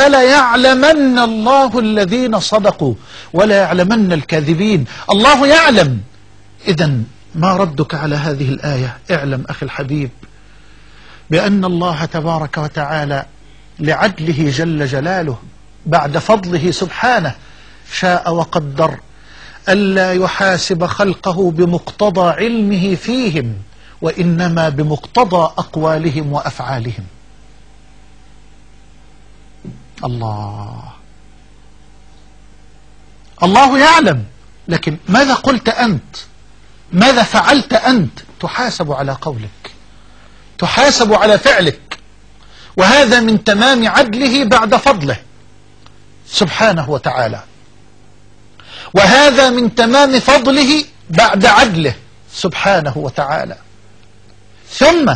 فليعلمن الله الذين صدقوا ولا يعلمن الكاذبين. الله يعلم. إذن ما ردك على هذه الآية؟ اعلم أخي الحبيب بأن الله تبارك وتعالى لعدله جل جلاله بعد فضله سبحانه شاء وقدر ألا يحاسب خلقه بمقتضى علمه فيهم، وإنما بمقتضى أقوالهم وأفعالهم. الله يعلم، لكن ماذا قلت أنت؟ ماذا فعلت أنت؟ تحاسب على قولك، تحاسب على فعلك، وهذا من تمام عدله بعد فضله سبحانه وتعالى، وهذا من تمام فضله بعد عدله سبحانه وتعالى. ثم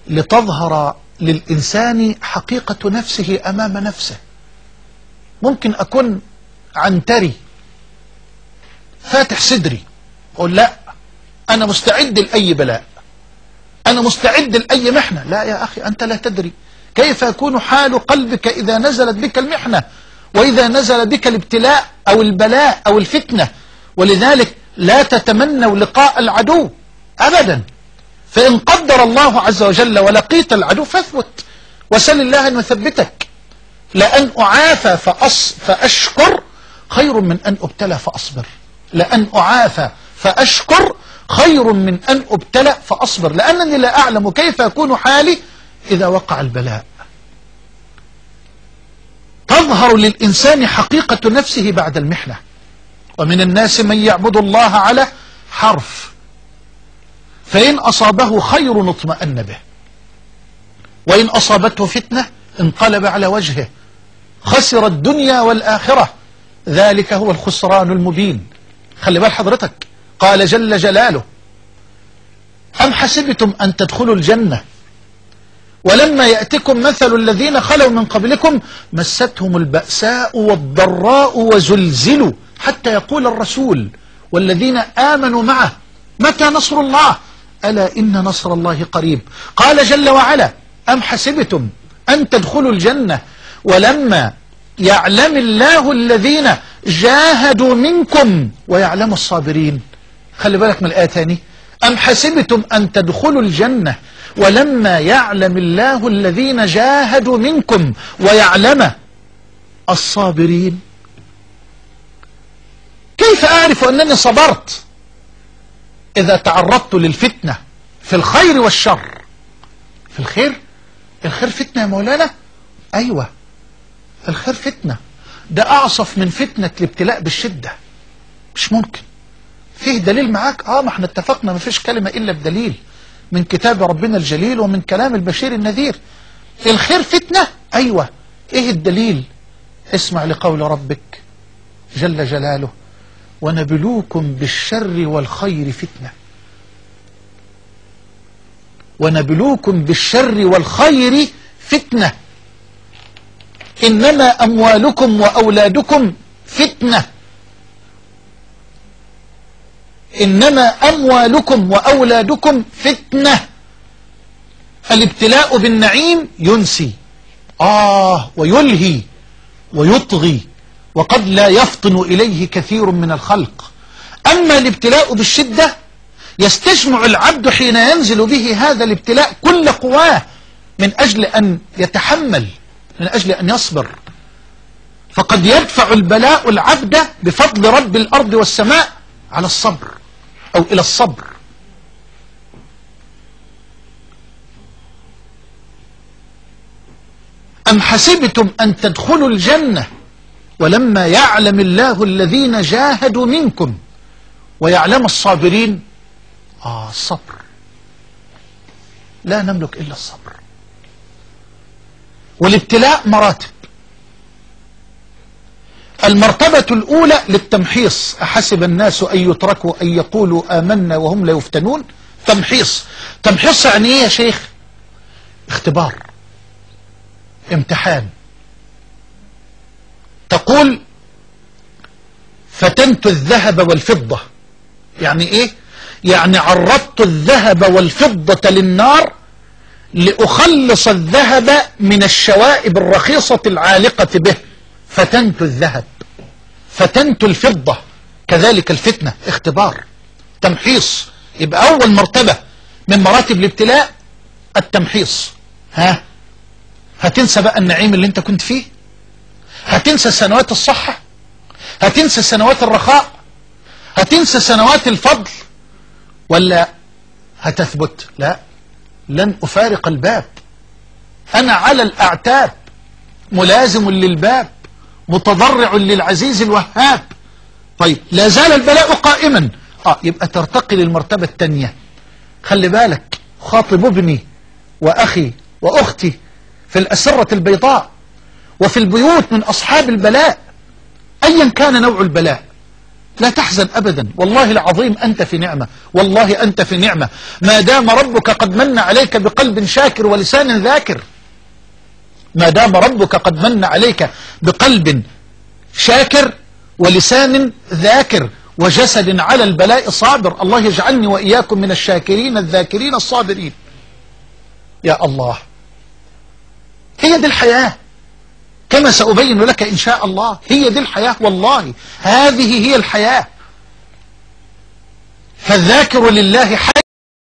لتظهر للإنسان حقيقة نفسه أمام نفسه. ممكن أكون عنتري فاتح صدري أقول لا أنا مستعد لأي بلاء، أنا مستعد لأي محنة. لا يا أخي، أنت لا تدري كيف يكون حال قلبك إذا نزلت بك المحنة، وإذا نزل بك الابتلاء أو البلاء أو الفتنة. ولذلك لا تتمنوا لقاء العدو أبدا، فإن قدر الله عز وجل ولقيت العدو فاثبت وسل الله أن يثبتك. لأن أعافى فأشكر خير من أن أبتلى فأصبر. لأن أعافى فأشكر خير من أن أبتلى فأصبر، لأنني لا أعلم كيف يكون حالي إذا وقع البلاء. تظهر للإنسان حقيقة نفسه بعد المحنة. ومن الناس من يعبد الله على حرف، فإن أصابه خير اطمأن به، وإن أصابته فتنة انقلب على وجهه، خسر الدنيا والآخرة، ذلك هو الخسران المبين. خلي بال حضرتك، قال جل جلاله: أم حسبتم أن تدخلوا الجنة ولما يأتكم مثل الذين خلوا من قبلكم مستهم البأساء والضراء وزلزلوا حتى يقول الرسول والذين آمنوا معه متى نصر الله ألا إن نصر الله قريب. قال جل وعلا: أم حسبتم أن تدخلوا الجنة ولما يعلم الله الذين جاهدوا منكم ويعلم الصابرين. خلي بالك من الآية تاني: أم حسبتم أن تدخلوا الجنة ولما يعلم الله الذين جاهدوا منكم ويعلم الصابرين. كيف أعرف أنني صبرت؟ إذا تعرضت للفتنة في الخير والشر. في الخير فتنة يا مولانا. أيوة، الخير فتنة، ده أعصف من فتنة الابتلاء بالشدة. مش ممكن. فيه دليل معاك؟ ما احنا اتفقنا ما فيش كلمة إلا بدليل من كتاب ربنا الجليل ومن كلام البشير النذير. الخير فتنة. أيوة، إيه الدليل؟ اسمع لقول ربك جل جلاله: ونبلوكم بالشر والخير فتنة. ونبلوكم بالشر والخير فتنة. إنما أموالكم وأولادكم فتنة. إنما أموالكم وأولادكم فتنة. الابتلاء بالنعيم ينسي ويلهي ويطغي، وقد لا يفطن إليه كثير من الخلق. أما الابتلاء بالشدة يستجمع العبد حين ينزل به هذا الابتلاء كل قواه من أجل أن يتحمل، من أجل أن يصبر. فقد يدفع البلاء العبد بفضل رب الأرض والسماء على الصبر أو إلى الصبر. أم حسبتم أن تدخلوا الجنة ولما يعلم الله الذين جاهدوا منكم ويعلم الصابرين. الصبر، لا نملك إلا الصبر. والابتلاء مراتب. المرتبة الأولى للتمحيص: أحسب الناس أن يتركوا أن يقولوا آمنا وهم لا يفتنون. تمحيص. تمحيص يعني إيه يا شيخ؟ اختبار، امتحان. تقول فتنت الذهب والفضة، يعني إيه؟ يعني عرضت الذهب والفضة للنار لأخلص الذهب من الشوائب الرخيصة العالقة به، فتنت الذهب، فتنت الفضة. كذلك الفتنة اختبار، تمحيص. يبقى أول مرتبة من مراتب الابتلاء التمحيص. هتنسى بقى النعيم اللي انت كنت فيه؟ هتنسى سنوات الصحة؟ هتنسى سنوات الرخاء؟ هتنسى سنوات الفضل؟ ولا هتثبت؟ لا، لن أفارق الباب، أنا على الأعتاب ملازم للباب متضرع للعزيز الوهاب. طيب لا زال البلاء قائما، يبقى ترتقي للمرتبة الثانية. خلي بالك، خاطب ابني وأخي وأختي في الأسرة البيضاء وفي البيوت من أصحاب البلاء أيا كان نوع البلاء، لا تحزن أبدا، والله العظيم أنت في نعمة، والله أنت في نعمة، ما دام ربك قد من عليك بقلب شاكر ولسان ذاكر. ما دام ربك قد من عليك بقلب شاكر ولسان ذاكر وجسد على البلاء صابر. الله يجعلني وإياكم من الشاكرين الذاكرين الصابرين. يا الله، هي دي الحياة كما سأبين لك إن شاء الله. هي دي الحياة، والله هذه هي الحياة. فالذاكر لله حي